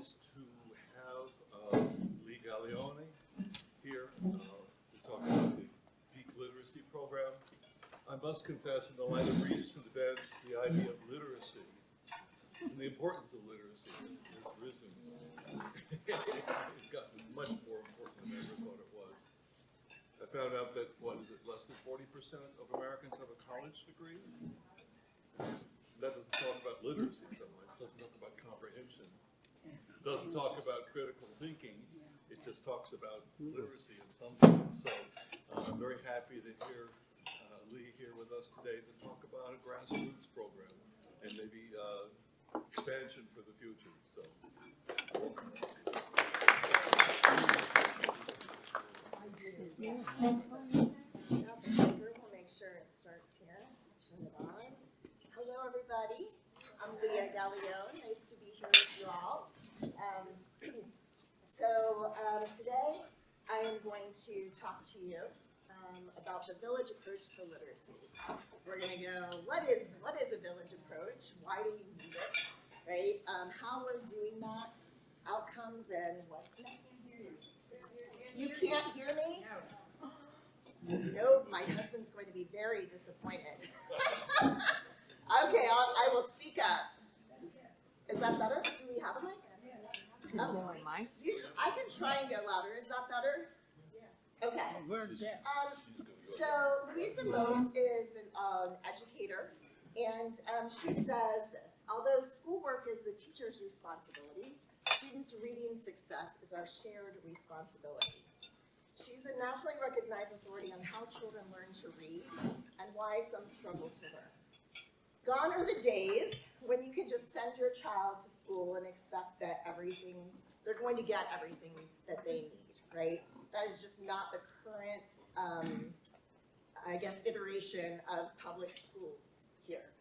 pleased to have Leah Galione here to talk about the Peak Literacy Program. I must confess, in the light of recent events, the idea of literacy and the importance of literacy has risen. It's gotten much more important than I ever thought it was. I found out that, less than 40% of Americans have a college degree? That doesn't talk about literacy so much, doesn't talk about comprehension, doesn't talk about critical thinking, it just talks about literacy in some sense. So I'm very happy to hear Lee here with us today to talk about a grassroots program and maybe expansion for the future. So welcome. We'll make sure it starts here. Turn it on. Hello, everybody. I'm Leah Galione. Nice to be here with you all. Today I am going to talk to you about the village approach to literacy. We're going to go, what is a village approach? Why do you need it? Right? How we're doing that, outcomes, and what's next. You can't hear me? Nope, my husband's going to be very disappointed. Okay, I will speak up. Is that better? Do we have a mic? Oh, I can try and go louder. Is that better? Yeah. Okay. So Louisa Motes is an educator, and she says this: although schoolwork is the teacher's responsibility, students' reading success is our shared responsibility. She's a nationally recognized authority on how children learn to read and why some struggle to learn. Gone are the days when you can just send your child to school and expect that they're going to get everything that they need, right? That is just not the current, iteration of public schools here.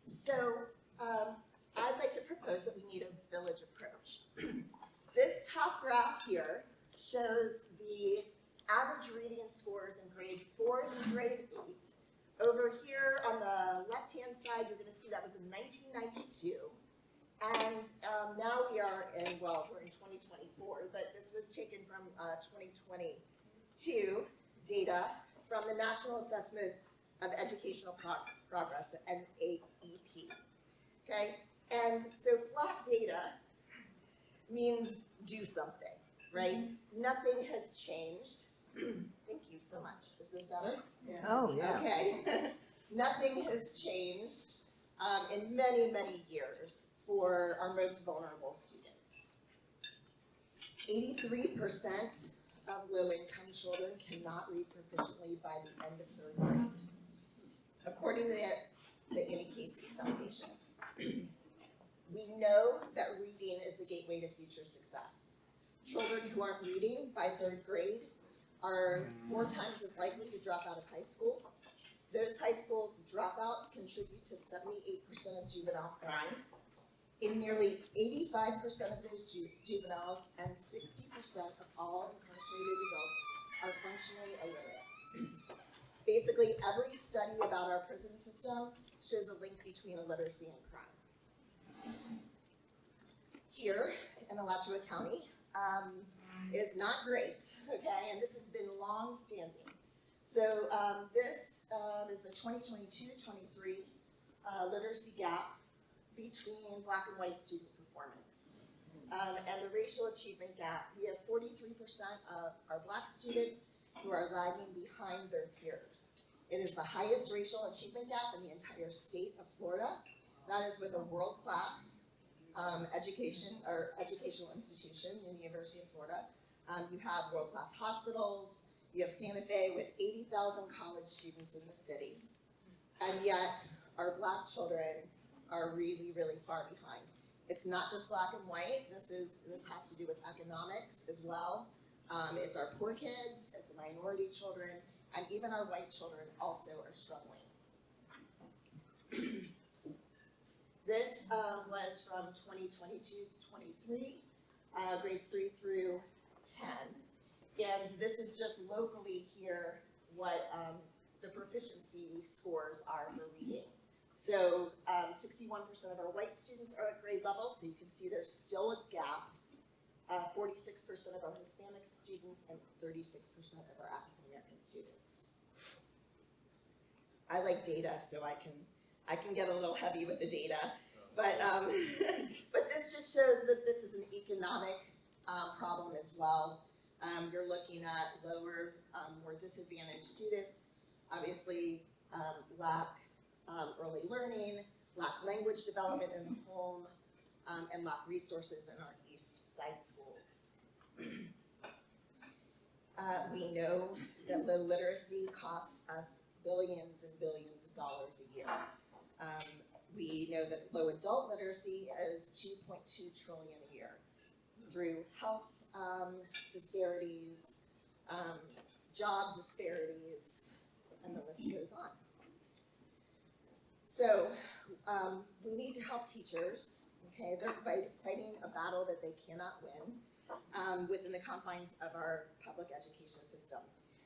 So I'd like to propose that we need a village approach. This top graph here shows the average reading scores in grade 4 and grade 8. Over here on the left-hand side, you're going to see that was in 1992. And now we're in 2024, but this was taken from 2022 data from the National Assessment of Educational Progress, the NAEP. Okay? And so flat data means do something, right? Nothing has changed. Thank you so much. Is this better? Yeah. Oh, yeah. Okay. Nothing has changed in many, many years for our most vulnerable students. 83% of low-income children cannot read proficiently by the end of 3rd grade, according to the Annie Casey Foundation. We know that reading is the gateway to future success. Children who aren't reading by 3rd grade are 4 times as likely to drop out of high school. Those high school dropouts contribute to 78% of juvenile crime. In nearly 85% of those juveniles and 60% of all incarcerated adults are functionally illiterate. Basically, every study about our prison system shows a link between illiteracy and crime. Here in Alachua County, is not great, okay, and this has been long-standing. So this is the 2022-23 literacy gap between Black and white student performance. And the racial achievement gap, we have 43% of our Black students who are lagging behind their peers. It is the highest racial achievement gap in the entire state of Florida. That is with a world-class educational institution in the University of Florida. You have world-class hospitals. You have Santa Fe with 80,000 college students in the city. And yet, our Black children are really, really far behind. It's not just Black and white. This has to do with economics as well. It's our poor kids, it's minority children, and even our white children also are struggling. This was from 2022-23, grades 3 through 10. And this is just locally here what the proficiency scores are for reading. So 61% of our white students are at grade level, so you can see there's still a gap. 46% of our Hispanic students and 36% of our African American students. I like data, so I can get a little heavy with the data, but but this just shows that this is an economic problem as well. You're looking at lower, more disadvantaged students, obviously lack early learning, lack language development in the home, and lack resources in our East Side schools. We know that low literacy costs us billions and billions of dollars a year. We know that low adult literacy is $2.2 trillion a year through health disparities, job disparities, and the list goes on. So we need to help teachers. Okay, they're fighting a battle that they cannot win within the confines of our public education system.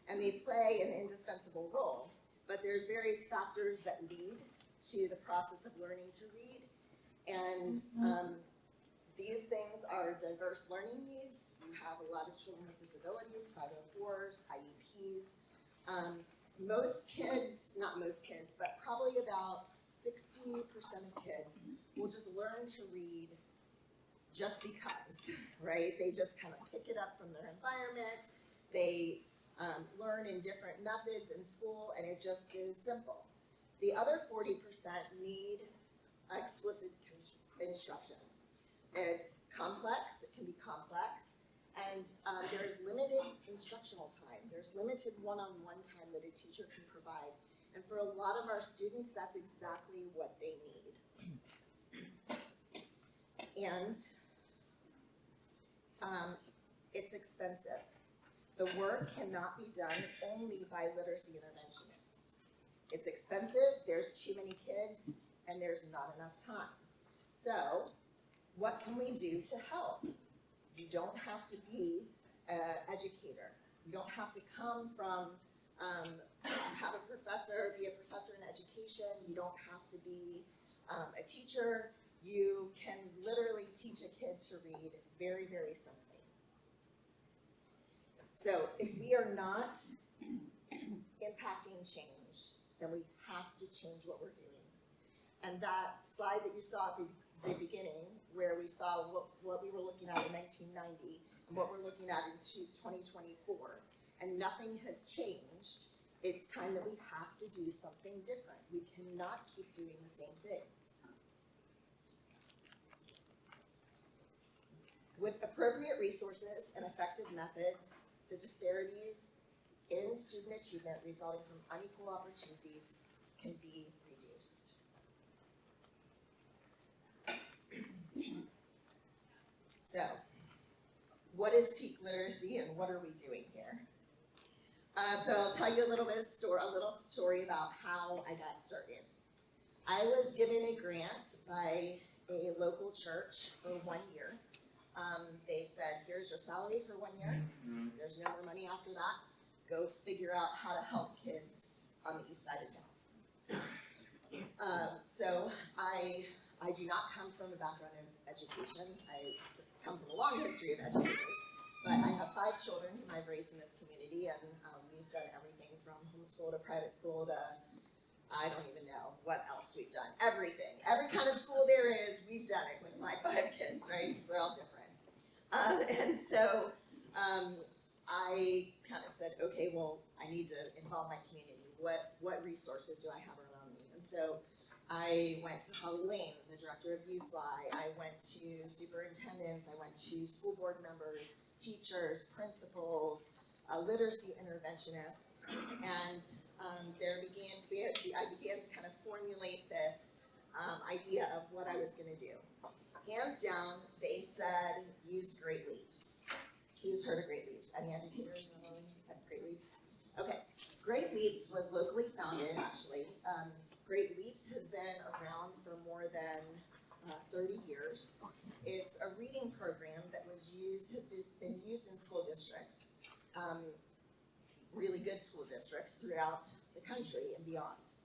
And they play an indispensable role, but there's various factors that lead to the process of learning to read. And these things are diverse learning needs. You have a lot of children with disabilities, 504s, IEPs. Most kids, not most kids, but probably about 60% of kids will just learn to read just because, right? They just kind of pick it up from their environment. They learn in different methods in school, and it just is simple. The other 40% need explicit instruction. It's complex, it can be complex, and there's limited instructional time. There's limited one-on-one time that a teacher can provide. And for a lot of our students, that's exactly what they need. And it's expensive. The work cannot be done only by literacy interventionists. It's expensive, there's too many kids, and there's not enough time. So, what can we do to help? You don't have to be an educator. You don't have to come from have a professor, be a professor in education. You don't have to be a teacher. You can literally teach a kid to read very, very simply. So if we are not impacting change, then we have to change what we're doing. And that slide that you saw at the beginning, where we saw what we were looking at in 1990 and what we're looking at in 2024, and nothing has changed, it's time that we have to do something different. We cannot keep doing the same things. With appropriate resources and effective methods, the disparities in student achievement resulting from unequal opportunities can be reduced. So, what is peak literacy and what are we doing here? So I'll tell you a little story about how I got started. I was given a grant by a local church for 1 year. They said, here's your salary for 1 year. There's no more money after that. Go figure out how to help kids on the east side of town. So I do not come from a background of education. I come from a long history of educators, but I have 5 children whom I've raised in this community, and we've done everything from homeschool to private school to I don't even know what else we've done. Everything. Every kind of school there is, we've done it with my 5 kids, right? Because they're all different. And so I kind of said, okay, well, I need to involve my community. What resources do I have around me? And so I went to Holly Lane, the director of YouFly. I went to superintendents. I went to school board members, teachers, principals, literacy interventionists, and I began to kind of formulate this idea of what I was going to do. Hands down, they said use Great Leaps. Who's heard of Great Leaps? Any educators know Great Leaps? Okay, Great Leaps was locally founded, actually. Great Leaps has been around for more than 30 years. It's a reading program that has been used in school districts, really good school districts throughout the country and beyond.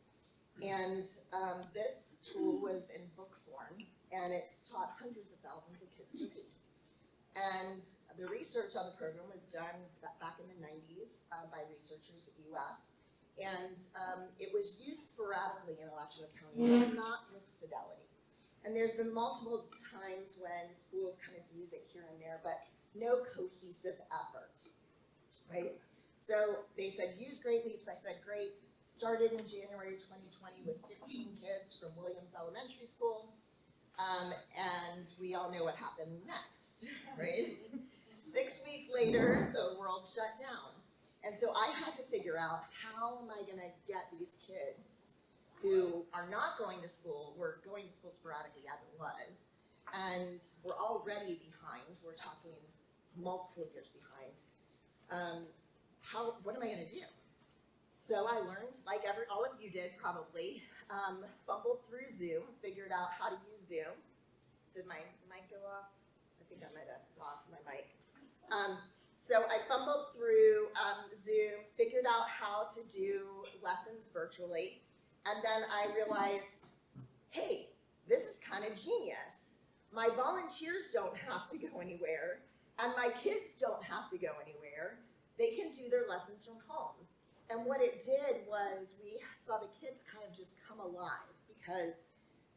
And this tool was in book form, and it's taught hundreds of thousands of kids to read. And the research on the program was done back in the 90s by researchers at UF. And it was used sporadically in Alachua County, but not with fidelity. And there's been multiple times when schools kind of use it here and there, but no cohesive effort, right? So they said, use Great Leaps. I said, great. Started in January 2020 with 15 kids from Williams Elementary School. And we all know what happened next, right? 6 weeks later, the world shut down. And so I had to figure out, how am I gonna get these kids who are not going to school, were going to school sporadically as it was, and we're already behind, we're talking multiple years behind. What am I gonna do? So I learned, like all of you did probably, fumbled through Zoom, figured out how to use Zoom. Did my mic go off? I think I might have lost my mic. So I fumbled through Zoom, figured out how to do lessons virtually, and then I realized, hey, this is kind of genius. My volunteers don't have to go anywhere, and my kids don't have to go anywhere. They can do their lessons from home. And what it did was we saw the kids kind of just come alive, because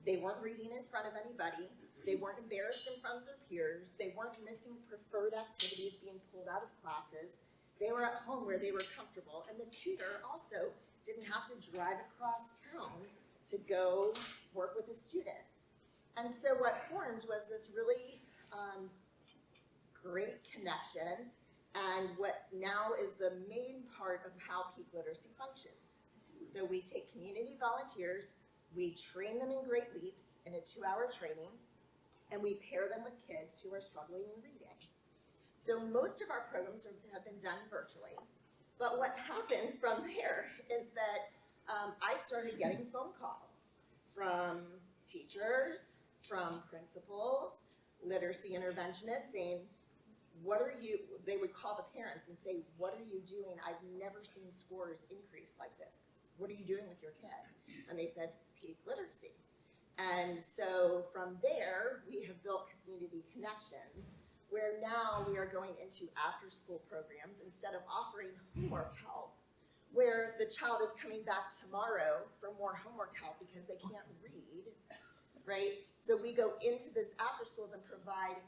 they weren't reading in front of anybody. They weren't embarrassed in front of their peers. They weren't missing preferred activities being pulled out of classes. They were at home where they were comfortable. And the tutor also didn't have to drive across town to go work with a student. And so what formed was this really great connection, and what now is the main part of how peak literacy functions. So we take community volunteers, we train them in Great Leaps in a 2-hour training, and we pair them with kids who are struggling in reading. So most of our programs have been done virtually, but what happened from there is that I started getting phone calls from teachers, from principals, literacy interventionists saying, they would call the parents and say, what are you doing? I've never seen scores increase like this. What are you doing with your kid? And they said, peak literacy. And so from there, we have built community connections, where now we are going into after-school programs instead of offering homework help, where the child is coming back tomorrow for more homework help because they can't read, right? So we go into this after-schools and provide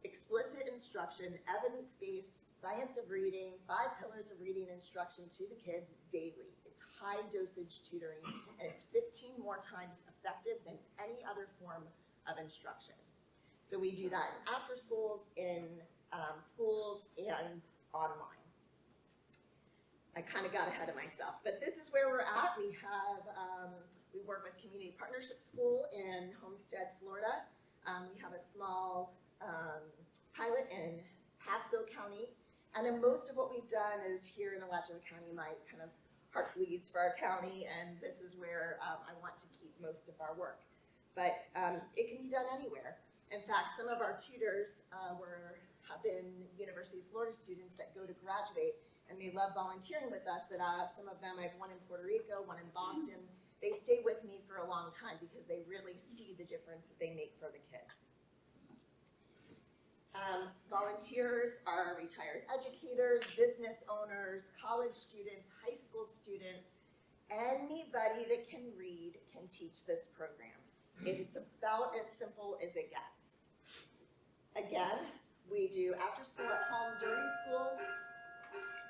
explicit instruction, evidence-based, science of reading, 5 pillars of reading instruction to the kids daily. It's high dosage tutoring, and it's 15 more times effective than any other form of instruction. So we do that in after schools, in schools, and online. I kind of got ahead of myself, but this is where we're at. We have, we work with Community Partnership School in Homestead, Florida. We have a small pilot in Pasco County, and then most of what we've done is here in Alachua County. My kind of heart bleeds for our county, and this is where I want to keep most of our work. But it can be done anywhere. In fact, some of our tutors have been University of Florida students that go to graduate, and they love volunteering with us. That some of them, I have one in Puerto Rico, one in Boston. They stay with me for a long time because they really see the difference that they make for the kids. Volunteers are retired educators, business owners, college students, high school students. Anybody that can read can teach this program. It's about as simple as it gets. Again, we do after school, at home, during school,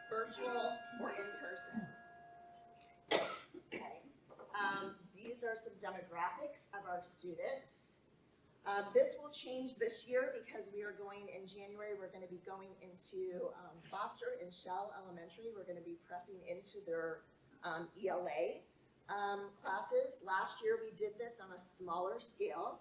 virtual, or in person. Okay. These are some demographics of our students. This will change this year because we are going in January. We're going to be going into Foster and Shell Elementary. We're going to be pressing into their ELA classes. Last year we did this on a smaller scale.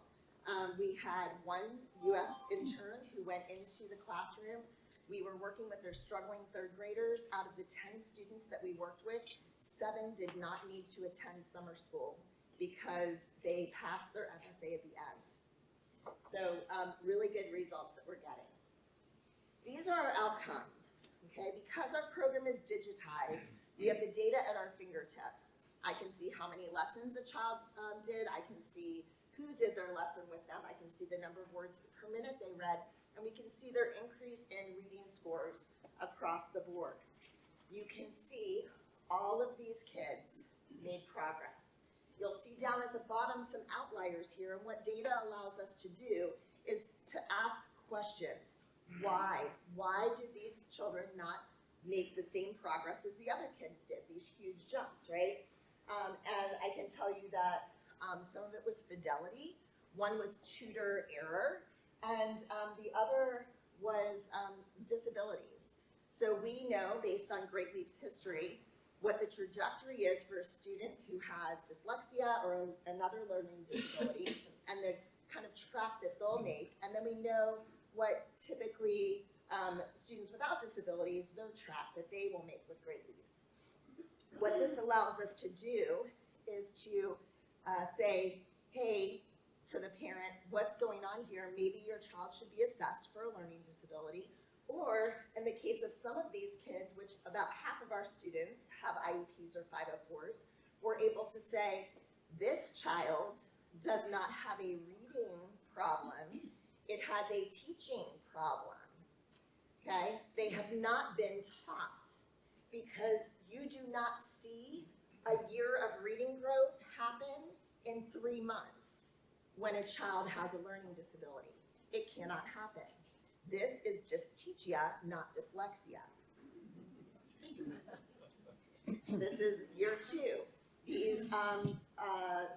We had one UF intern who went into the classroom. We were working with their struggling 3rd graders. Out of the 10 students that we worked with, 7 did not need to attend summer school because they passed their FSA at the end. So really good results that we're getting. These are our outcomes, okay? Because our program is digitized, we have the data at our fingertips. I can see how many lessons a child did. I can see who did their lesson with them. I can see the number of words per minute they read, and we can see their increase in reading scores across the board. You can see all of these kids made progress. You'll see down at the bottom some outliers here, and what data allows us to do is to ask questions. Why? Why did these children not make the same progress as the other kids did, these huge jumps, right? And I can tell you that some of it was fidelity, one was tutor error, and the other was disabilities. So we know, based on Great Leap's history, what the trajectory is for a student who has dyslexia or another learning disability, and the kind of track that they'll make, and then we know what typically students without disabilities, their track that they will make with Great Leaps. What this allows us to do is to say, hey, to the parent, what's going on here? Maybe your child should be assessed for a learning disability. Or in the case of some of these kids, which about half of our students have IEPs or 504s, we're able to say, this child does not have a reading problem, it has a teaching problem, okay? They have not been taught, because you do not see a year of reading growth happen in 3 months when a child has a learning disability. It cannot happen. This is just dyslexia, not dyslexia. This is year 2. These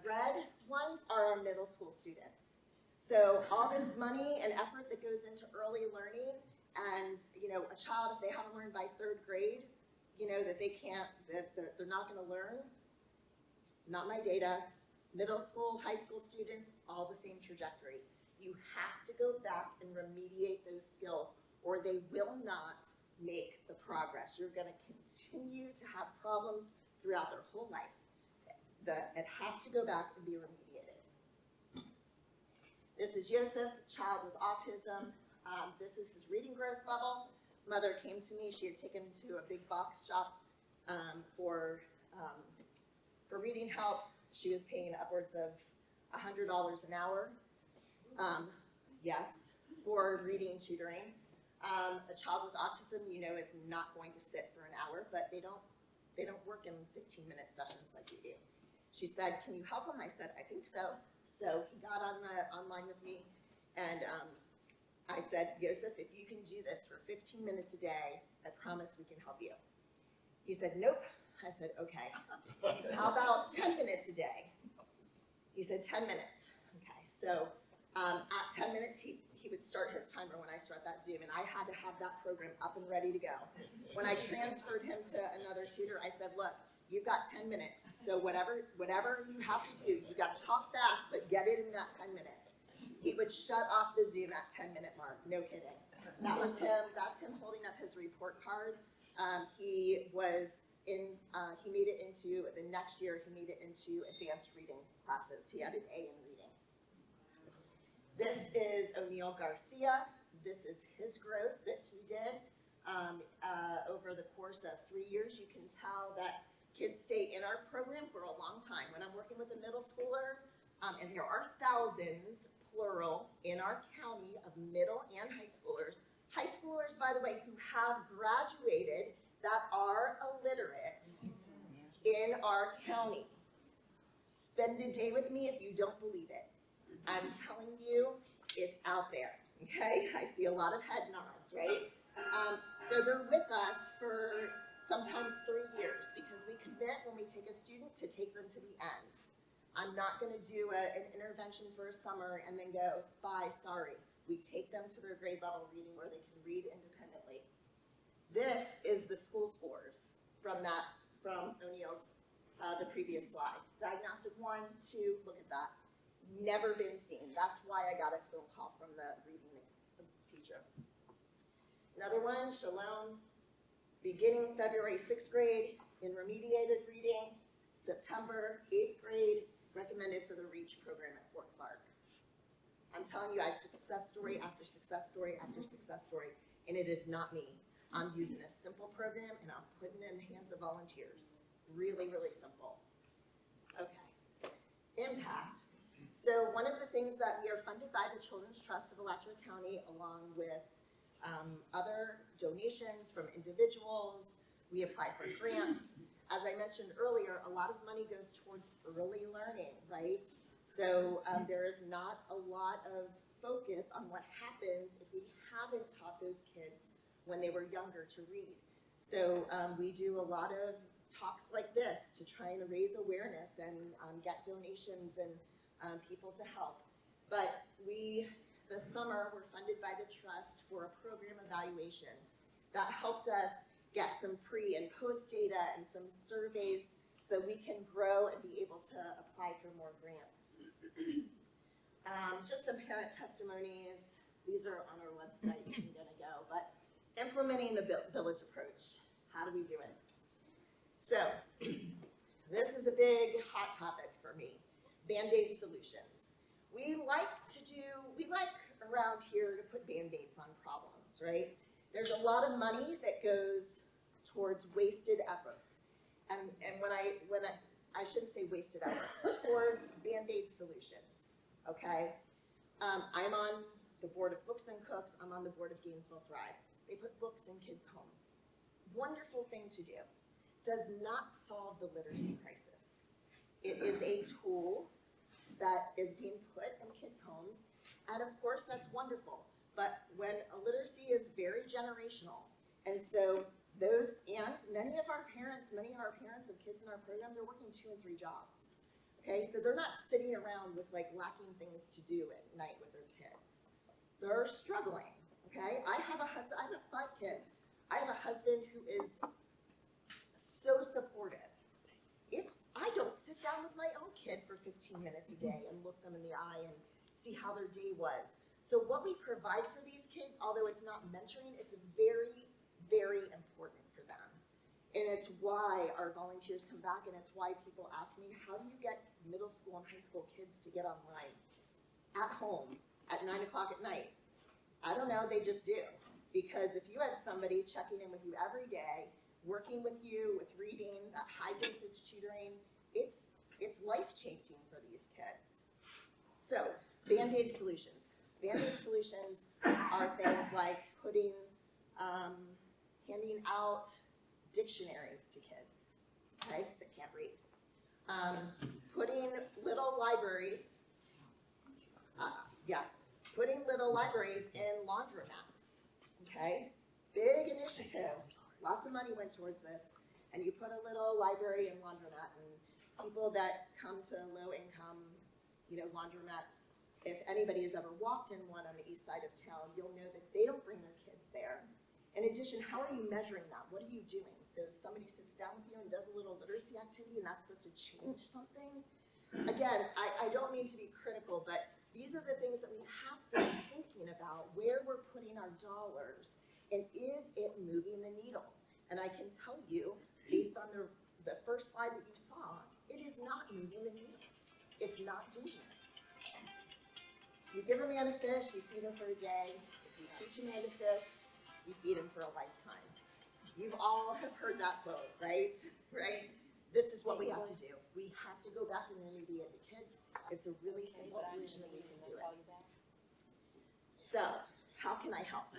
red ones are our middle school students. So all this money and effort that goes into early learning, and a child, if they haven't learned by 3rd grade, that they can't, that they're not going to learn. Not my data. Middle school, high school students, all the same trajectory. You have to go back and remediate those skills, or they will not make the progress. You're going to continue to have problems throughout their whole life. It has to go back and be remediated. This is Joseph, child with autism. This is his reading growth level. Mother came to me. She had taken him to a big box shop for reading help. She was paying upwards of $100 an hour. Yes, for reading tutoring. A child with autism, is not going to sit for an hour, but they don't work in 15-minute sessions like we do. She said, "Can you help him?" I said, "I think so." So he got online with me, and I said, "Joseph, if you can do this for 15 minutes a day, I promise we can help you." He said, "Nope." I said, "Okay. How about 10 minutes a day?" He said, 10 minutes. Okay, so at 10 minutes, he would start his timer when I start that Zoom, and I had to have that program up and ready to go. When I transferred him to another tutor, I said, "Look, you've got 10 minutes, so whatever you have to do, you got to talk fast, but get it in that 10 minutes. He would shut off the Zoom at 10-minute mark, no kidding. That was him. That's him holding up his report card. He made it into, the next year, he made it into advanced reading classes. He had an A in reading. This is O'Neill Garcia. This is his growth that he did over the course of 3 years. You can tell that kids stay in our program for a long time. When I'm working with a middle schooler, and there are thousands, plural, in our county of middle and high schoolers. High schoolers, by the way, who have graduated that are illiterate in our county. Spend a day with me if you don't believe it. I'm telling you, it's out there, okay? I see a lot of head nods, right? So they're with us for sometimes 3 years, because we commit when we take a student to take them to the end. I'm not gonna do an intervention for a summer and then go, bye, sorry. We take them to their grade level reading where they can read independently. This is the school scores from O'Neill's, the previous slide. Diagnostic 1, 2, look at that. Never been seen. That's why I got a phone call from the reading teacher. Another one, Shalom, beginning February 6th grade in remediated reading, September 8th grade, recommended for the REACH program at Fort Clark. I'm telling you, I have success story after success story after success story, and it is not me. I'm using a simple program and I'm putting it in the hands of volunteers. Really, really simple. Okay. Impact. So one of the things that we are funded by the Children's Trust of Alachua County, along with other donations from individuals. We apply for grants. As I mentioned earlier, a lot of money goes towards early learning, right? So there is not a lot of focus on what happens if we haven't taught those kids when they were younger to read. So we do a lot of talks like this to try and raise awareness and get donations and people to help. But this summer, we're funded by the trust for a program evaluation that helped us get some pre and post data and some surveys so that we can grow and be able to apply for more grants. Just some parent testimonies. These are on our website, I'm gonna go, but implementing the village approach. How do we do it? So, this is a big hot topic for me. Band-Aid solutions. We like around here to put Band-Aids on problems, right? There's a lot of money that goes towards wasted efforts. And when I shouldn't say wasted efforts, towards Band-Aid solutions, okay? I'm on the board of Books and Cooks, I'm on the board of Gainesville Thrives. They put books in kids' homes. Wonderful thing to do. Does not solve the literacy crisis. It is a tool that is being put in kids' homes, and of course that's wonderful. But when literacy is very generational, and so many of our parents of kids in our program, they're working 2 and 3 jobs. Okay, so they're not sitting around with like lacking things to do at night with their kids. They're struggling. Okay, I have 5 kids. I have a husband who is so supportive. I don't sit down with my own kid for 15 minutes a day and look them in the eye and see how their day was. So what we provide for these kids, although it's not mentoring, it's very, very important for them. And it's why our volunteers come back, and it's why people ask me, how do you get middle school and high school kids to get online at home at 9 o'clock at night? I don't know, they just do. Because if you had somebody checking in with you every day, working with you with reading, that high dosage tutoring, it's life-changing for these kids. So, Band-Aid solutions. Band-Aid solutions are things like handing out dictionaries to kids, okay, that can't read. Putting little libraries in laundromats, okay? Big initiative. Lots of money went towards this, and you put a little library and laundromat, and people that come to low income, laundromats, if anybody has ever walked in one on the east side of town, you'll know that they don't bring their kids there. In addition, how are you measuring that? What are you doing? So somebody sits down with you and does a little literacy activity, and that's supposed to change something? Again, I don't mean to be critical, but these are the things that we have to be thinking about, where we're putting our dollars. And is it moving the needle? And I can tell you, based on the first slide that you saw, it is not moving the needle. It's not doing it. You give a man a fish, you feed him for a day. If you teach a man to fish, you feed him for a lifetime. You all have heard that quote, right? Right? This is what we have to do. We have to go back and remediate the kids. It's a really simple solution and we can do it. So, how can I help?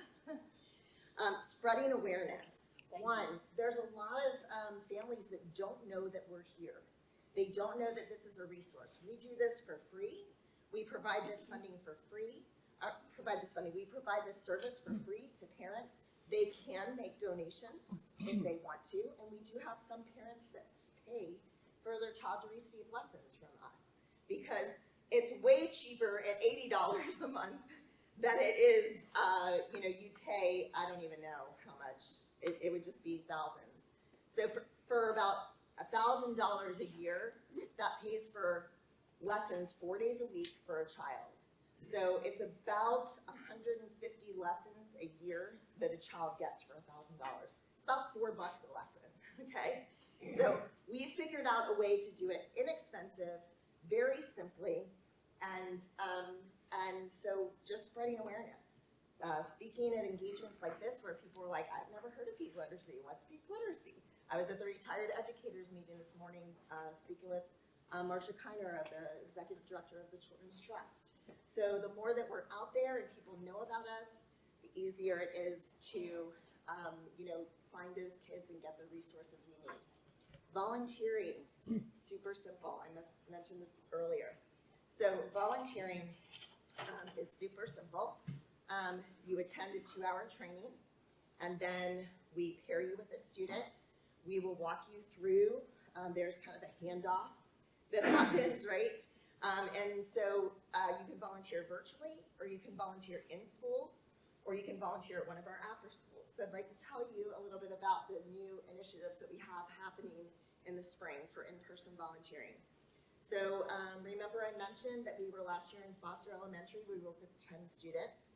Spreading awareness. One, there's a lot of families that don't know that we're here. They don't know that this is a resource. We do this for free. We provide this funding for free. We provide this service for free to parents. They can make donations if they want to, and we do have some parents that pay for their child to receive lessons from us because it's way cheaper at $80 a month than it is, you'd pay, I don't even know how much, it would just be thousands. So for about $1,000 a year, that pays for lessons 4 days a week for a child. So it's about 150 lessons a year that a child gets for $1,000. It's about $4 a lesson, okay? So we figured out a way to do it inexpensive, very simply, and so just spreading awareness. Speaking at engagements like this where people were like, I've never heard of peak literacy. What's peak literacy? I was at the retired educators meeting this morning speaking with Marcia Kiner, the executive director of the Children's Trust. So the more that we're out there and people know about us, the easier it is to, find those kids and get the resources we need. Volunteering, super simple. I mentioned this earlier. So volunteering is super simple. You attend a 2-hour training, and then we pair you with a student. We will walk you through. There's kind of a handoff that happens, right? And so you can volunteer virtually, or you can volunteer in schools, or you can volunteer at one of our after schools. So I'd like to tell you a little bit about the new initiatives that we have happening in the spring for in-person volunteering. So remember I mentioned that we were last year in Foster Elementary. We worked with 10 students.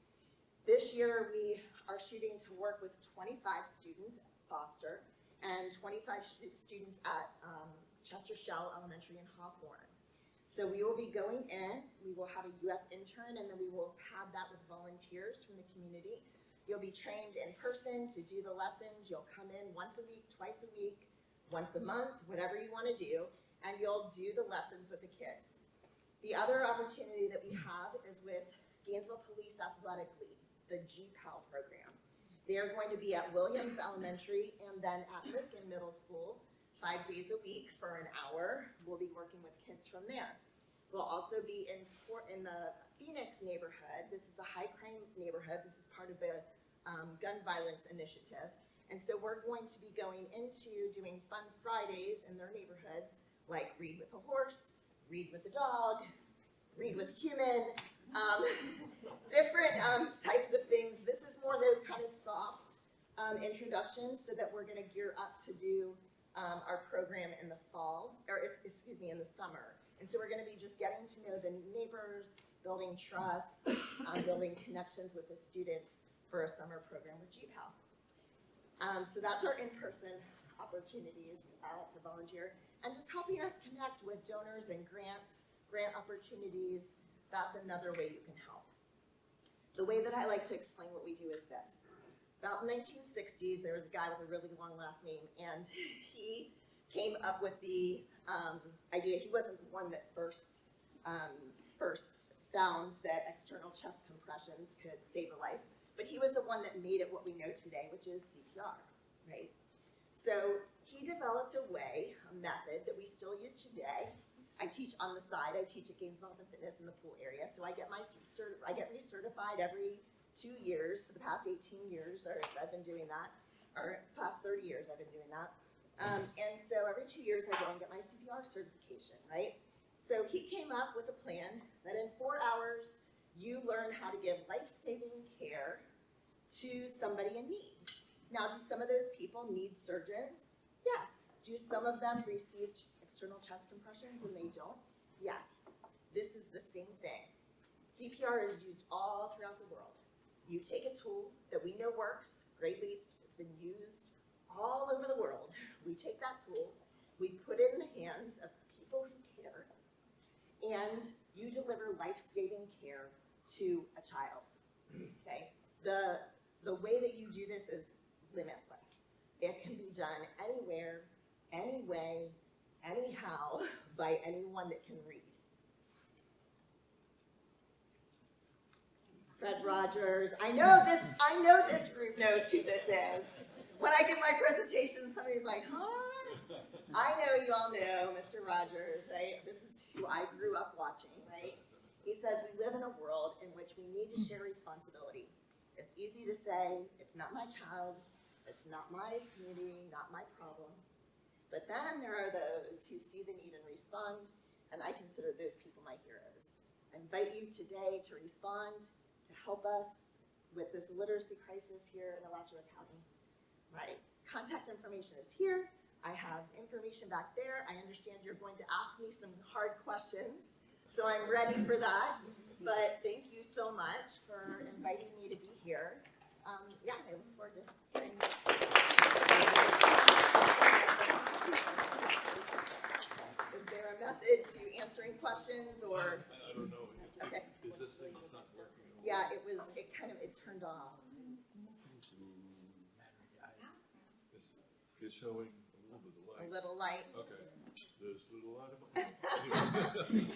This year we are shooting to work with 25 students at Foster and 25 students at Chester Shell Elementary in Hawthorne. So we will be going in, we will have a UF intern, and then we will have that with volunteers from the community. You'll be trained in person to do the lessons. You'll come in once a week, twice a week, once a month, whatever you want to do, and you'll do the lessons with the kids. The other opportunity that we have is with Gainesville Police Athletic League, the GPAL program. They are going to be at Williams Elementary and then at Lincoln Middle School 5 days a week for an hour. We'll be working with kids from there. We'll also be in the Phoenix neighborhood. This is a high crime neighborhood. This is part of the gun violence initiative. And so we're going to be going into doing fun Fridays in their neighborhoods, like read with a horse, read with a dog, read with a human, different types of things. This is more those kind of soft introductions so that we're gonna gear up to do our program in the fall, or excuse me, in the summer. And so we're gonna be just getting to know the neighbors, building trust, building connections with the students for a summer program with GPAL. So that's our in-person opportunities to volunteer, and just helping us connect with donors and grant opportunities. That's another way you can help. The way that I like to explain what we do is this. About 1960s, there was a guy with a really long last name, and he came up with the idea. He wasn't the one that first found that external chest compressions could save a life, but he was the one that made it what we know today, which is CPR, right? So he developed a way, a method that we still use today. I teach on the side. I teach at Gainesville Health and Fitness in the pool area, so I get recertified every 2 years for the past 18 years, or I've been doing that, or past 30 years I've been doing that. And so every 2 years I go and get my CPR certification, right? So he came up with a plan that in 4 hours you learn how to give life-saving care to somebody in need. Now, do some of those people need surgeons? Yes. Do some of them receive external chest compressions and they don't? Yes. This is the same thing. CPR is used all throughout the world. You take a tool that we know works, Great Leaps, it's been used all over the world. We take that tool, we put it in the hands of people who care, and you deliver life-saving care to a child, okay? The way that you do this is limitless. It can be done anywhere, any way, anyhow, by anyone that can read. Fred Rogers, I know this group knows who this is. When I give my presentation, somebody's like, huh? I know you all know Mr. Rogers, right? This is who I grew up watching, right? He says we live in a world in which we need to share responsibility. It's easy to say, it's not my child, it's not my community, not my problem. But then there are those who see the need and respond, and I consider those people my heroes. I invite you today to respond, to help us with this literacy crisis here in Alachua County. My contact information is here. I have information back there. I understand you're going to ask me some hard questions, so I'm ready for that. But thank you so much for inviting me to be here. Yeah, I look forward to hearing you. Is there a method to answering questions, or? I don't know. Okay. Is this thing just not working? Yeah, it turned off. It's showing a little bit of light. A little light. Okay. There's a lot of money.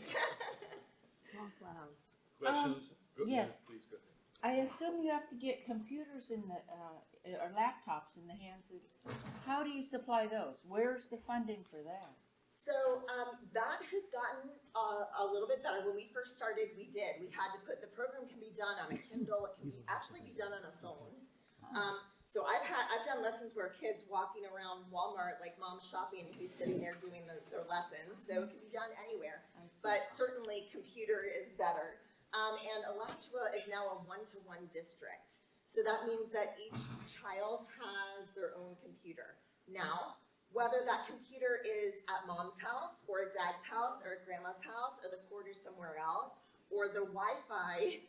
Questions? Go ahead, yes. please go ahead. I assume you have to get computers in the, or laptops in the hands of, how do you supply those? Where's the funding for that? So that has gotten a little bit better. When we first started, we had to put, the program can be done on a Kindle, it can actually be done on a phone. So I've done lessons where kids walking around Walmart, like mom's shopping, and he's sitting there doing their lessons. So it can be done anywhere, but certainly computer is better. And Alachua is now a one-to-one district. So that means that each child has their own computer. Now, whether that computer is at mom's house or at dad's house or at grandma's house or the quarters somewhere else, or the Wi-Fi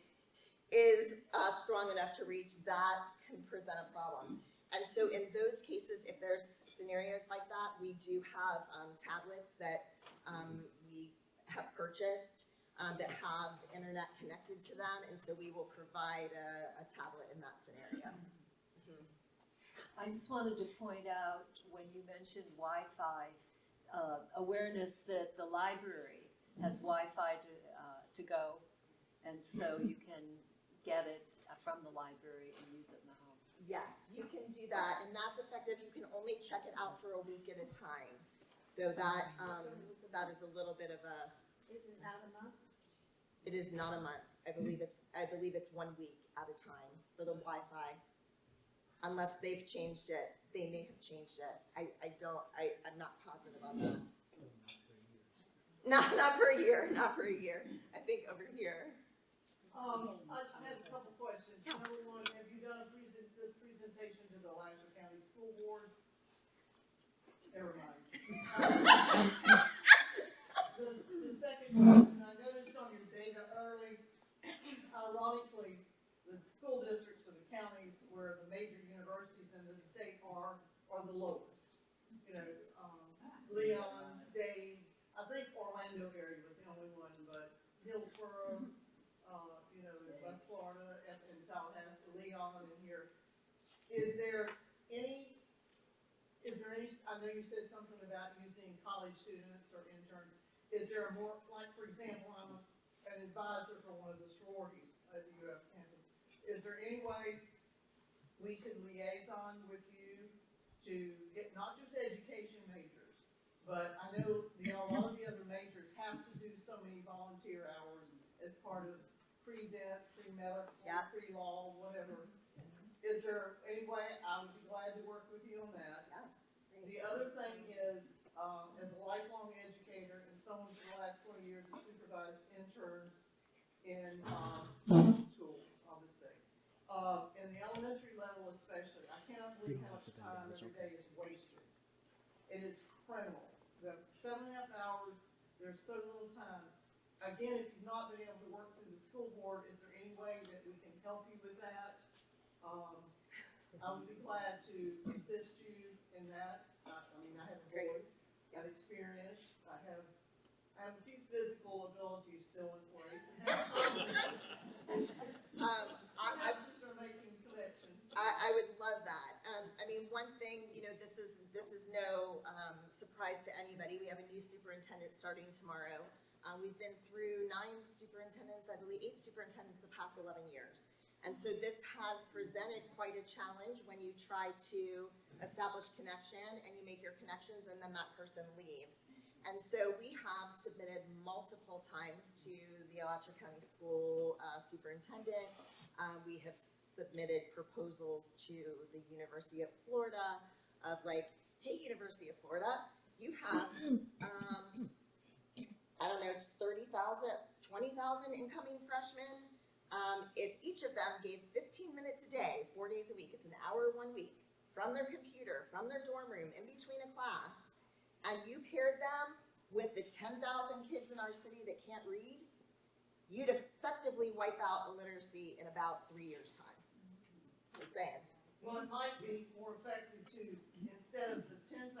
is strong enough to reach, that can present a problem. And so in those cases, if there's scenarios like that, we do have tablets that we have purchased that have internet connected to them, and so we will provide a tablet in that scenario. I just wanted to point out, when you mentioned Wi-Fi, awareness that the library has Wi-Fi to go, and so you can get it from the library and use it in the home. Yes, you can do that, and that's effective. You can only check it out for a week at a time. So that that is a little bit of a. Is it not a month? It is not a month. I believe it's 1 week at a time for the Wi-Fi. Unless they've changed it, they may have changed it. I'm not positive on that. Not per year, not per year. I think over here. I had a couple questions. Number one, have you done this presentation to the Alachua County School Board? Never mind. The second question, I noticed on your data early, ironically, the school districts or the counties where the major universities in the state are the lowest. You know, Leon, Dade, I think Orlando area was the only one, but Hillsborough, you know, West Florida, and Tallahassee, Leon, and here. Is there any, I know you said something about using college students or interns. Is there more, like, for example, I'm an advisor for one of the sororities at the UF campus. Is there any way we could liaison with you to get not just education majors, but I know, a lot of the other majors have to do so many volunteer hours as part of pre-dent, pre-medical, pre-law, whatever. Is there any way, I would be glad to work with you on that. Yes. The other thing is, as a lifelong educator and someone for the last 20 years has supervised interns in schools, obviously. In the elementary level especially, I cannot believe how much time every day is wasted. It is criminal. The 7.5 hours, there's so little time. Again, if you've not been able to work through the school board, is there any way that we can help you with that? I would be glad to assist you in that. I mean, I have a voice, I have experience, I have a few physical abilities still in place. I would love that. I mean, one thing, you know, this is no surprise to anybody. We have a new superintendent starting tomorrow. We've been through 9 superintendents, I believe 8 superintendents the past 11 years. And so this has presented quite a challenge when you try to establish connection and you make your connections and then that person leaves. And so we have submitted multiple times to the Alachua County School Superintendent. We have submitted proposals to the University of Florida of like, hey, University of Florida, you have, I don't know, it's 30,000, 20,000 incoming freshmen. If each of them gave 15 minutes a day, 4 days a week, it's an hour 1 week, from their computer, from their dorm room, in between a class, and you paired them with the 10,000 kids in our city that can't read, you'd effectively wipe out illiteracy in about 3 years' time. Just saying. Well, it might be more effective to, instead of the 10,000,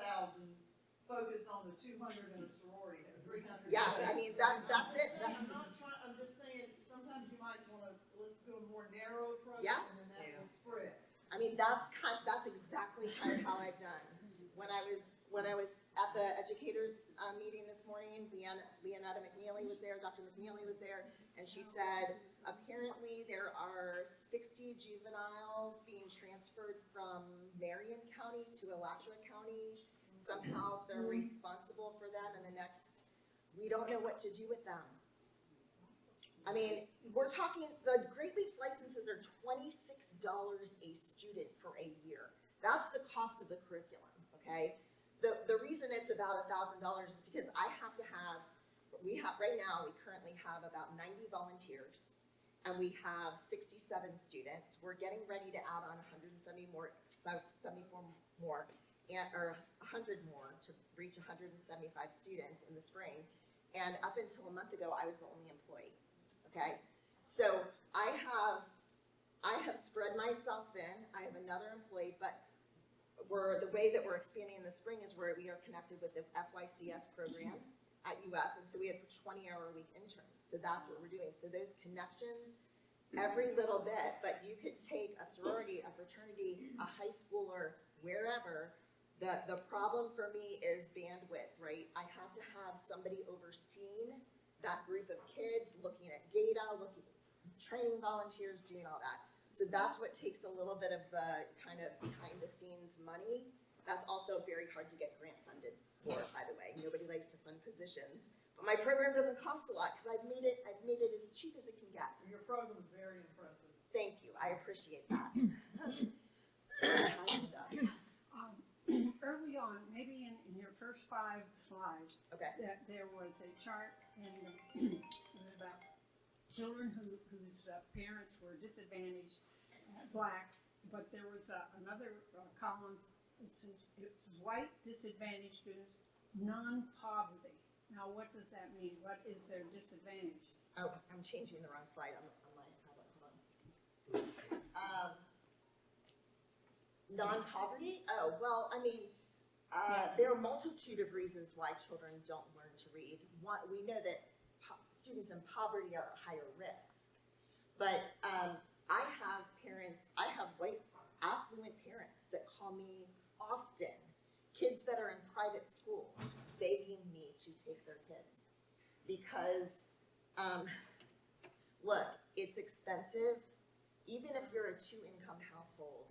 focus on the 200 in a sorority, and 300. Yeah, I mean, that's it. I'm not trying, I'm just saying, sometimes you might want to, let's do a more narrow approach, Yeah. and then that will spread. I mean, that's exactly kind of how I've done. When I was at the educators, meeting this morning, Leonetta McNeely was there, Dr. McNeely was there, and she said, apparently there are 60 juveniles being transferred from Marion County to Alachua County. Somehow they're responsible for them in the next, we don't know what to do with them. I mean, we're talking, the Great Lakes licenses are $26 a student for a year. That's the cost of the curriculum, okay? The reason it's about $1,000 is because I have to have, right now, we currently have about 90 volunteers, and we have 67 students. We're getting ready to add on 74 more, or 100 more to reach 175 students in the spring. And up until a month ago, I was the only employee. Okay, so I have spread myself thin. I have another employee, but the way that we're expanding in the spring is where we are connected with the FYCS program at UF, and so we have 20-hour-a-week interns. So that's what we're doing. So those connections, every little bit, but you could take a sorority, a fraternity, a high schooler, wherever. The problem for me is bandwidth, right? I have to have somebody overseeing that group of kids, looking at data, training volunteers, doing all that. So that's what takes a little bit of the kind of behind the scenes money. That's also very hard to get grant funded for, by the way. Nobody likes to fund positions. But my program doesn't cost a lot because I've made it as cheap as it can get. Your program is very impressive. Thank you, I appreciate that. Early on, maybe in your first 5 slides, Okay. that there was a chart and it was about children whose parents were disadvantaged, black, but there was another column, it's white disadvantaged students, non-poverty. Now, what does that mean? What is their disadvantage? Oh, I'm changing the wrong slide on my tablet, hold on. Non-poverty? Oh, well, I mean, there are a multitude of reasons why children don't learn to read. We know that students in poverty are at higher risk. But I have white affluent parents that call me often, kids that are in private school, begging me to take their kids. Because, look, it's expensive. Even if you're a 2-income household,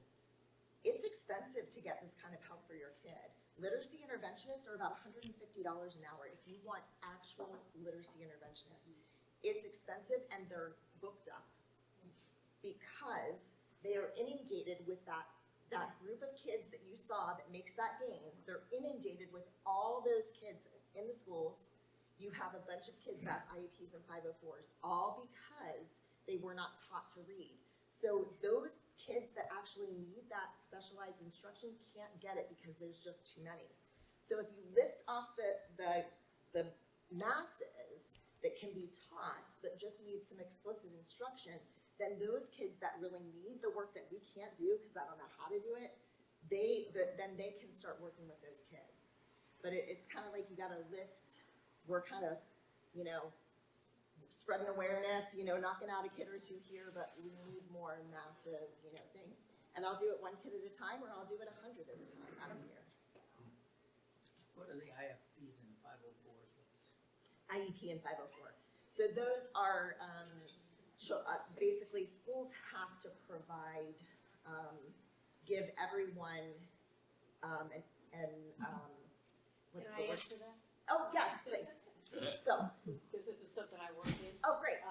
it's expensive to get this kind of help for your kid. Literacy interventionists are about $150 an hour if you want actual literacy interventionists. It's expensive and they're booked up because they are inundated with that group of kids that you saw that makes that game. They're inundated with all those kids in the schools. You have a bunch of kids that have IEPs and 504s, all because they were not taught to read. So those kids that actually need that specialized instruction can't get it because there's just too many. So if you lift off the masses that can be taught but just need some explicit instruction, then those kids that really need the work that we can't do because I don't know how to do it, then they can start working with those kids. But it's kind of like you gotta lift, we're kind of, spreading awareness, knocking out a kid or two here, but we need more massive, thing. And I'll do it 1 kid at a time, or I'll do it 100 at a time. I don't care. What are the IFPs and 504s? IEP and 504. So those are basically schools have to provide, give everyone, what's Can the I word? answer that? Oh yes, please. Please go. Because this is something I work in. Oh great.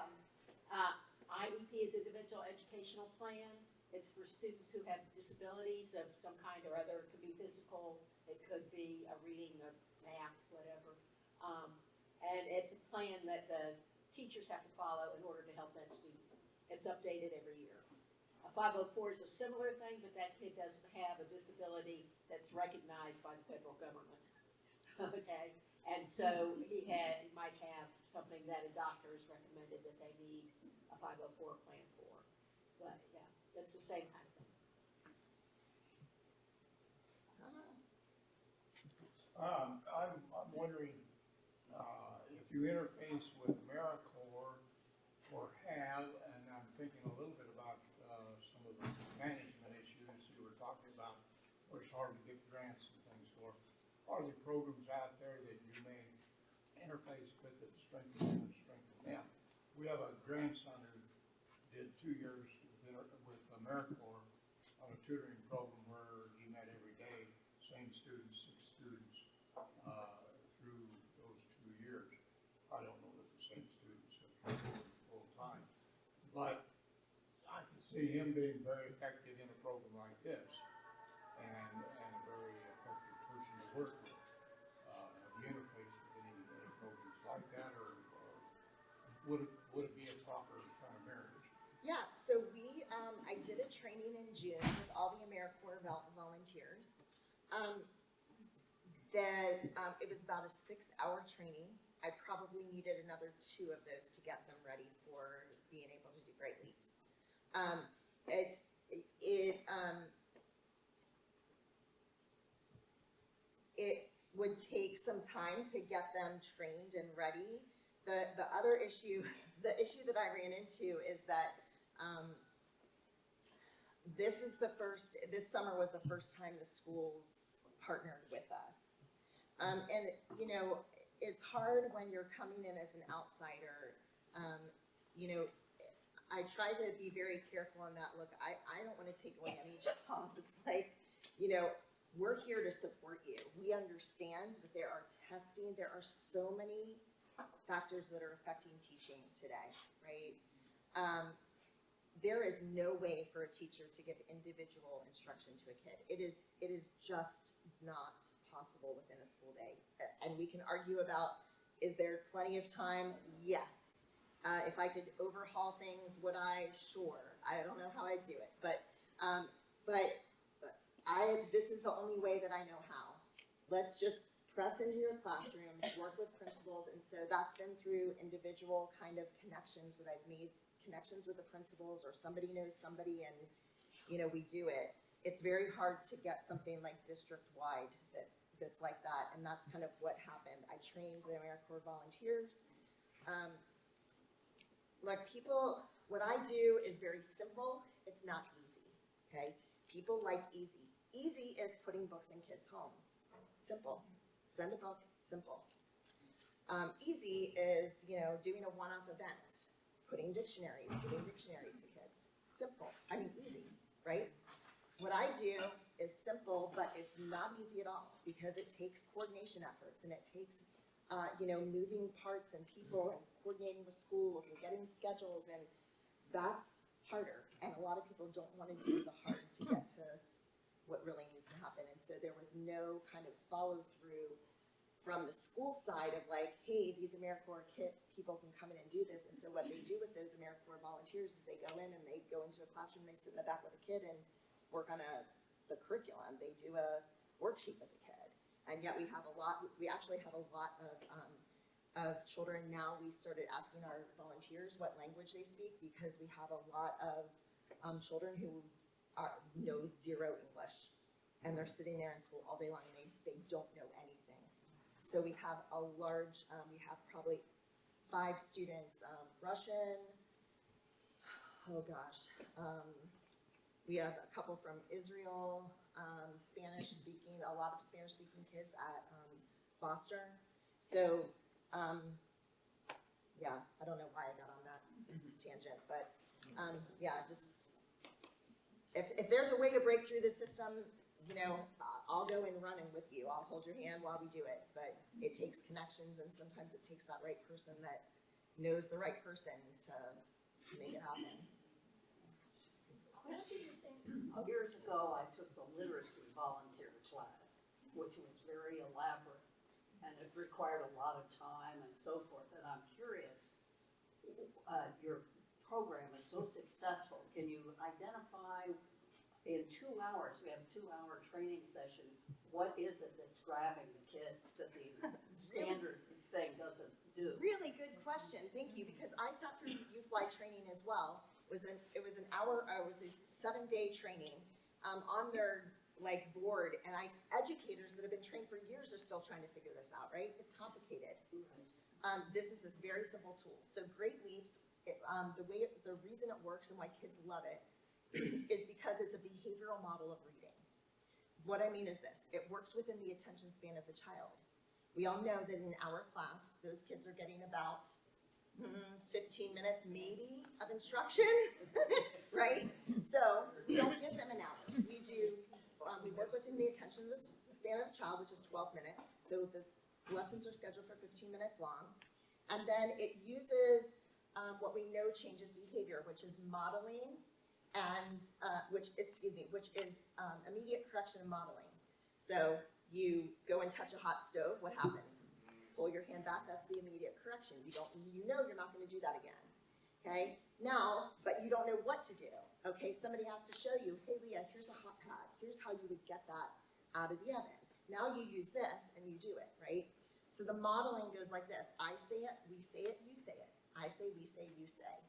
IEP is Individual Educational Plan. It's for students who have disabilities of some kind or other. It could be physical, it could be a reading, or math, whatever. And it's a plan that the teachers have to follow in order to help that student. It's updated every year. A 504 is a similar thing, but that kid doesn't have a disability that's recognized by the federal government. Okay? And so he might have something that a doctor has recommended that they need a 504 plan for. But yeah, it's the same kind of thing. I'm wondering if you interface with AmeriCorps or have, and I'm thinking a little bit about some of the management issues you were talking about, where it's hard to get grants and things for. are there programs out there that you may interface with that strengthen you and strengthen them? We have a grandson who did 2 years with AmeriCorps on a tutoring program where he met every day, same students, 6 students, through those 2 years. I don't know that the same students have tutored full time, but I can see him being very effective in a program like this and a very effective person to work with. Have you interfaced with any programs like that, or would it be a proper kind of marriage? Yeah, so I did a training in June with all the AmeriCorps volunteers. It was about a 6-hour training. I probably needed another 2 of those to get them ready for being able to do Great Leaps. It would take some time to get them trained and ready. The other issue, the issue that I ran into is that this summer was the first time the schools partnered with us. And, you know, it's hard when you're coming in as an outsider. You know, I try to be very careful on that. Look, I don't want to take away any jobs. Like, you know, we're here to support you. We understand that there are testing, there are so many factors that are affecting teaching today, right? There is no way for a teacher to give individual instruction to a kid. It is just not possible within a school day. And we can argue about, is there plenty of time? Yes. If I could overhaul things, would I? Sure. I don't know how I do it, but this is the only way that I know how. Let's just press into your classrooms, work with principals, and so that's been through individual kind of connections that I've made, connections with the principals, or somebody knows somebody, and you know, we do it. It's very hard to get something like district-wide that's like that, and that's kind of what happened. I trained the AmeriCorps volunteers. Look, people, what I do is very simple. It's not easy, okay? People like easy. Easy is putting books in kids' homes. Simple. Send a book, simple. Easy is, you know, doing a one-off event, giving dictionaries to kids. Simple. I mean, easy, right? What I do is simple, but it's not easy at all because it takes coordination efforts and it takes, you know, moving parts and people and coordinating with schools and getting schedules, and that's harder. And a lot of people don't want to do the hard to get to what really needs to happen. And so there was no kind of follow through from the school side of like, hey, these AmeriCorps people can come in and do this. And so what they do with those AmeriCorps volunteers is they go in and they go into a classroom, they sit in the back with a kid and work on the curriculum. They do a worksheet with the kid. And yet we actually have a lot of children now. We started asking our volunteers what language they speak because we have a lot of children who know zero English. And they're sitting there in school all day long and they don't know anything. So we have a large, we have probably 5 students, Russian, oh gosh, we have a couple from Israel, Spanish speaking, a lot of Spanish speaking kids at Foster. So, yeah, I don't know why I got on that tangent, but yeah, just, if there's a way to break through the system, you know, I'll go and run with you. I'll hold your hand while we do it, but it takes connections, and sometimes it takes that right person that knows the right person to make it happen. What do you think? Years ago, I took the literacy volunteer class, which was very elaborate, and it required a lot of time and so forth. And I'm curious, your program is so successful. Can you identify in 2 hours, we have a 2-hour training session, what is it that's grabbing the kids that the standard thing doesn't do? Really good question, thank you, because I sat through Youth Fly training as well. It was an hour, it was a 7-day training on their like board, and educators that have been trained for years are still trying to figure this out, right? It's complicated. This is this very simple tool. So Great Leaps, the reason it works and why kids love it is because it's a behavioral model of reading. what I mean is this, it works within the attention span of the child. We all know that in our class, those kids are getting about 15 minutes maybe of instruction, right? So we don't give them an hour. We work within the attention span of the child, which is 12 minutes. So the lessons are scheduled for 15 minutes long. And then it uses what we know changes behavior, which is modeling and, which is immediate correction and modeling. So you go and touch a hot stove, what happens? Pull your hand back, that's the immediate correction. You know you're not gonna do that again, okay? Now, but you don't know what to do, okay? Somebody has to show you, hey Leah, here's a hot pad. Here's how you would get that out of the oven. Now you use this and you do it, right? So the modeling goes like this. I say it, we say it, you say it. I say, we say, you say.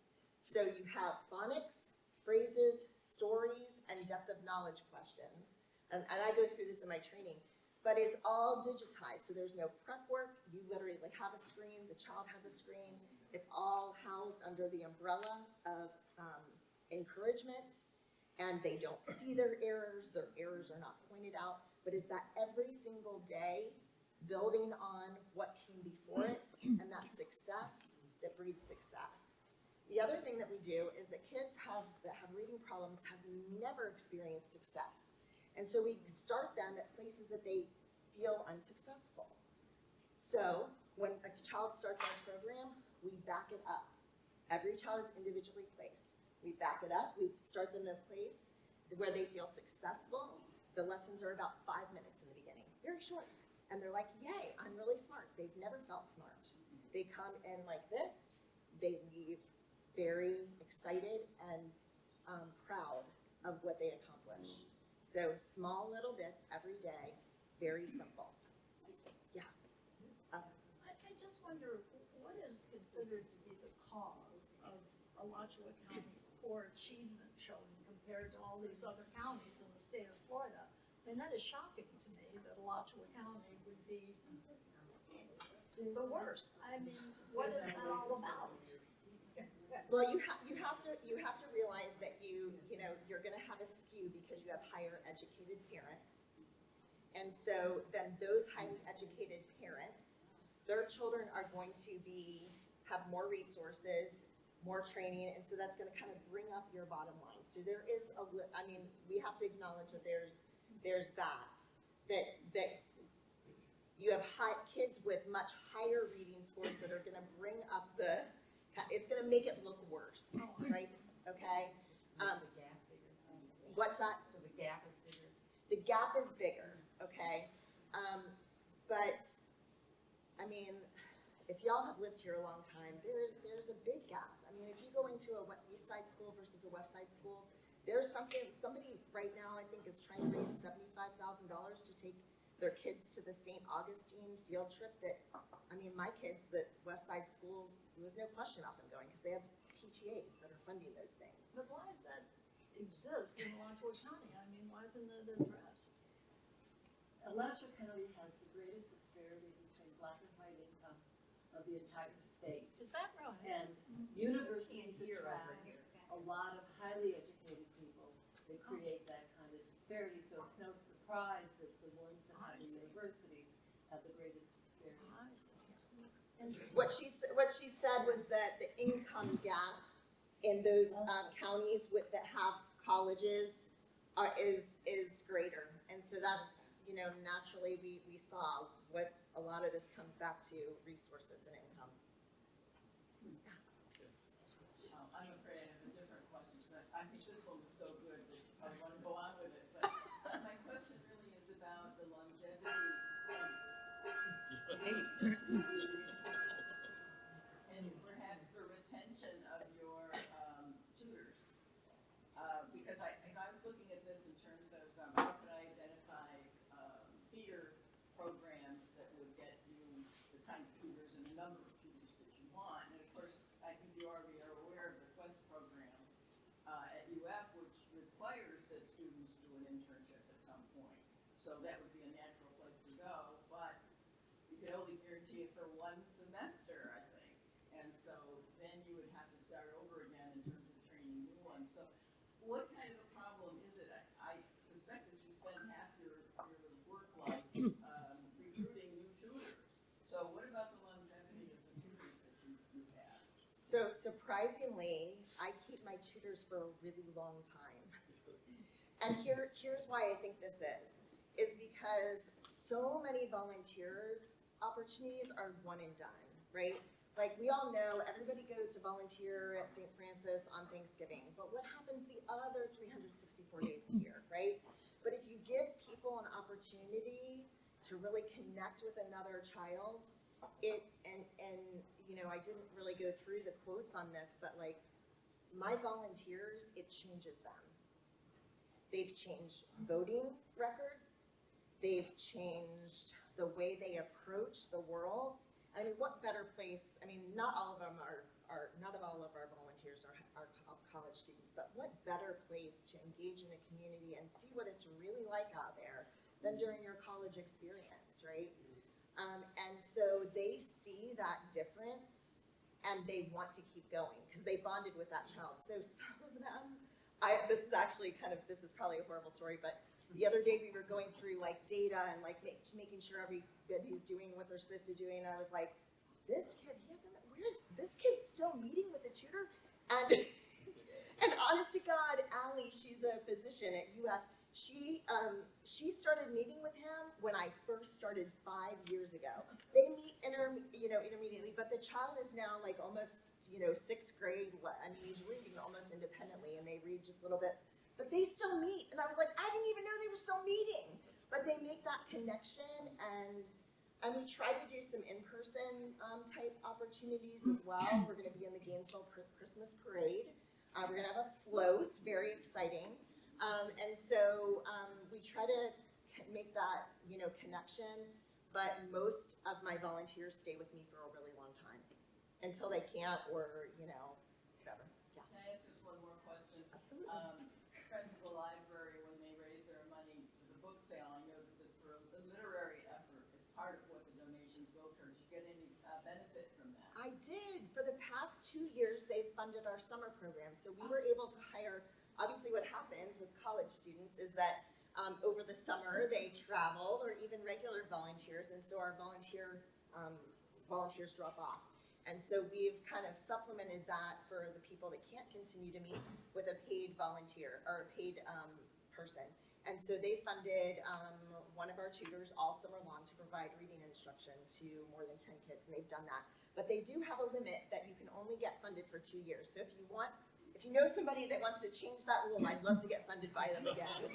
So you have phonics, phrases, stories, and depth of knowledge questions. And I go through this in my training. But it's all digitized, so there's no prep work. You literally have a screen, the child has a screen. It's all housed under the umbrella of encouragement, and they don't see their errors are not pointed out, but is that every single day building on what came before it, and that success that breeds success. The other thing that we do is that kids that have reading problems have never experienced success. And so we start them at places that they feel unsuccessful. So when a child starts our program, we back it up. Every child is individually placed. We back it up, we start them in a place where they feel successful. The lessons are about 5 minutes in the beginning, very short. And they're like, yay, I'm really smart. They've never felt smart. They come in like this, they leave very excited and proud of what they accomplish. So small little bits every day, very simple. Yeah. I just wonder, what is considered to be the cause of Alachua County's poor achievement showing compared to all these other counties in the state of Florida? I mean, that is shocking to me that Alachua County would be the worst. I mean, what is that all about? Well, you have to realize that you're going to have a skew because you have higher educated parents, and so then those highly educated parents, their children are going to have more resources, more training, and so that's going to kind of bring up your bottom line. So there is we have to acknowledge that there's that you have kids with much higher reading scores that are going to bring up it's going to make it look worse, right? Okay. What's that? So the gap is bigger? The gap is bigger, okay? But, I mean, if y'all have lived here a long time, there's a big gap. I mean, if you go into a East Side school versus a West Side school, there's somebody right now I think is trying to raise $75,000 to take their kids to the St. Augustine field trip that, I mean, my kids at West Side schools, there was no question about them going because they have PTAs that are funding those things. But why does that exist in Alachua County? I mean, why isn't it addressed? Alachua County has the greatest disparity between black and white income of the entire state. Is that right? And universities attract a lot of highly educated people that create that kind of disparity. So it's no surprise that the ones that have the universities have the greatest disparity. I see. What she said was that the income gap in those counties that have colleges is greater, and so that's naturally we saw what a lot of this comes back to resources and income. I'm afraid I have a different question, but I think this one was so good that I want to go on with it. But my question really is about the longevity and perhaps the retention of your tutors. Because I was looking at this in terms of how can I identify feeder programs that would get you the kind of tutors and the number of tutors that you want. And of course, I think you already are aware of the Quest program at UF, which requires that students do an internship at some point. So that would be a natural place to go, but you could only guarantee it for one semester, I think. And so then you would have to start over again in terms of training new ones. So what kind of a problem is it? I suspect that you spend half your So surprisingly, I keep my tutors for a really long time. And here's why I think this is because so many volunteer opportunities are one and done, right? Like we all know, everybody goes to volunteer at St. Francis on Thanksgiving, but what happens the other 364 days a year, right? But if you give people an opportunity to really connect with another child, and you know, I didn't really go through the quotes on this, but like my volunteers, it changes them. They've changed voting records. They've changed the way they approach the world. I mean, what better place? I mean, not all of them are not all of our volunteers are college students, but what better place to engage in a community and see what it's really like out there than during your college experience, right? And so they see that difference and they want to keep going because they bonded with that child. So some of them, this is probably a horrible story, but the other day we were going through like data and like making sure everybody's doing what they're supposed to do, and I was like, this kid, where's this kid still meeting with the tutor? And honest to God, Allie, she's a physician at UF. She started meeting with him when I first started 5 years ago. They meet intermediately, but the child is now like almost, sixth grade. I mean, he's reading almost independently, and they read just little bits. But they still meet, and I was like, I didn't even know they were still meeting. But they make that connection, and we try to do some in-person type opportunities as well. We're going to be in the Gainesville Christmas Parade. We're going to have a float, very exciting. And so we try to make that, connection, but most of my volunteers stay with me for a really long time until they can't or, whatever. Yeah. Can I ask just one more question? Absolutely. Friends of the library, when they raise their money for the book sale, I notice it's for a literary effort as part of what the donations go towards. Did you get any benefit from that? I did. For the past 2 years, they've funded our summer program. So we were able to hire, obviously what happens with college students is that over the summer they travel, or even regular volunteers, and so our volunteers drop off. And so we've kind of supplemented that for the people that can't continue to meet with a paid volunteer or a paid person. And so they funded one of our tutors all summer long to provide reading instruction to more than 10 kids, and they've done that. But they do have a limit that you can only get funded for 2 years. So if you know somebody that wants to change that rule, I'd love to get funded by them again.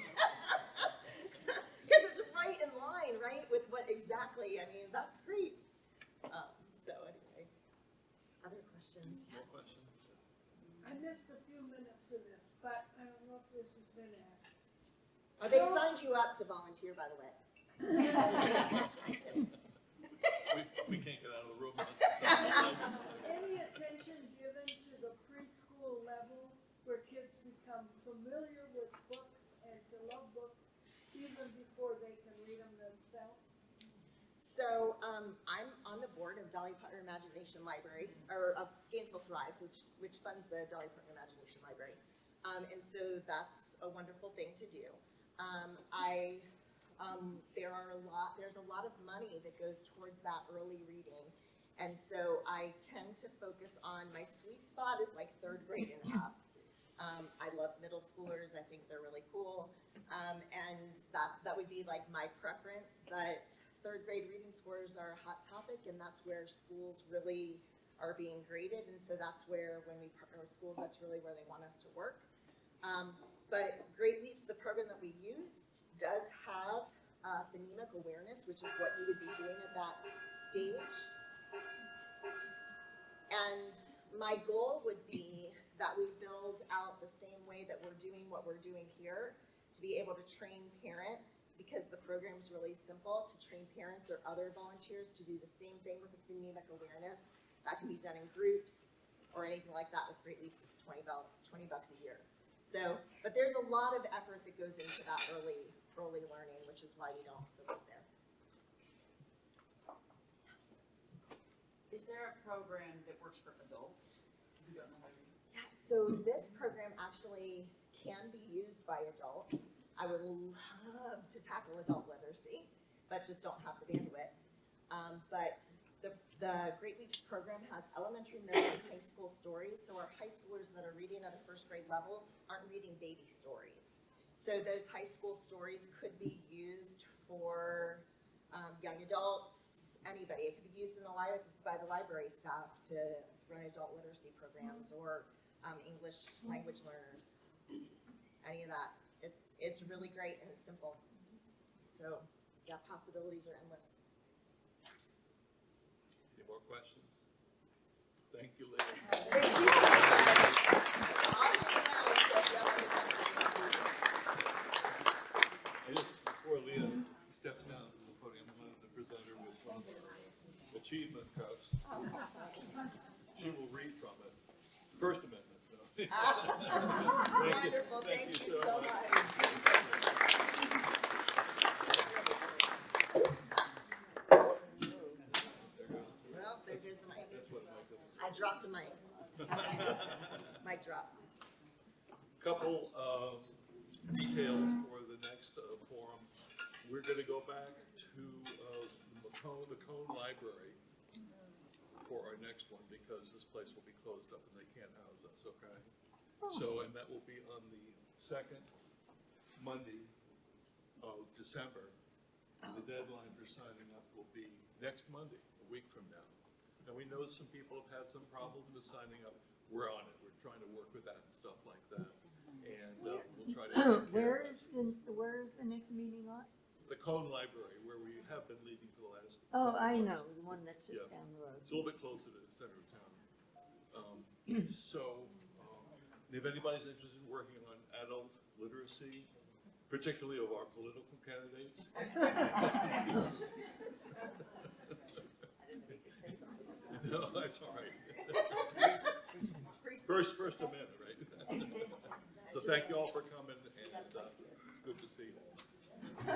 Because it's right in line, right, with what exactly, that's great. So anyway, other questions? More questions? I missed a few minutes of this, but I don't know if this has been asked. Oh, they signed you up to volunteer, by the way. We can't get out of the room unless it's something. Any attention given to the preschool level where kids become familiar with books and to love books even before they can read them themselves? So I'm on the board of Dolly Parton Imagination Library, or of Gainesville Thrives, which funds the Dolly Parton Imagination Library. And so that's a wonderful thing to do. There's a lot of money that goes towards that early reading. And so I tend to focus on, my sweet spot is like 3rd grade and up. I love middle schoolers, I think they're really cool. And that would be like my preference, but 3rd grade reading scores are a hot topic, and that's where schools really are being graded. And so that's where, when we partner with schools, that's really where they want us to work. But Great Leaps, the program that we used, does have phonemic awareness, which is what you would be doing at that stage. And my goal would be that we build out the same way that we're doing what we're doing here, to be able to train parents, because the program's really simple, to train parents or other volunteers to do the same thing with the phonemic awareness. That can be done in groups or anything like that. With Great Leaps, it's $20 a year. So, but there's a lot of effort that goes into that early learning, which is why we don't focus there. Is there a program that works for adults who don't know how to read? Yeah, so this program actually can be used by adults. I would love to tackle adult literacy, but just don't have the bandwidth. But The Great Leaps program has elementary, middle, and high school stories. So our high schoolers that are reading at a first grade level aren't reading baby stories. So those high school stories could be used for young adults, anybody. It could be used in by the library staff to run adult literacy programs or English language learners. Any of that. It's really great and it's simple. So yeah, possibilities are endless. Any more questions? Thank you, Leah. Thank you so much. I'll hang out if you have any questions. And just before Leah steps down from the podium, I wanted to present her with one of our achievement cups. She will read from it. First Amendment. So. Wonderful. Thank you so much. Well, there goes the mic. That's what Mike does. I dropped the mic. Mic drop. Couple details for the next forum. We're going to go back to the Cone Library for our next one because this place will be closed up and they can't house us, okay? So, and that will be on the second Monday of December. And the deadline for signing up will be next Monday, a week from now. And we know some people have had some problems with signing up. We're on it. We're trying to work with that and stuff like that. And we'll try to take care of that. Where is the next meeting on? The Cone Library, where we have been leading for the last. Oh, I months. know, the one that's just Yeah. down the road. It's a little bit closer to the center of town. If anybody's interested in working on adult literacy, particularly of our political candidates. I didn't know you could say something. No, that's all right. Free speech. First Amendment, right? So thank you all for coming and good to see you.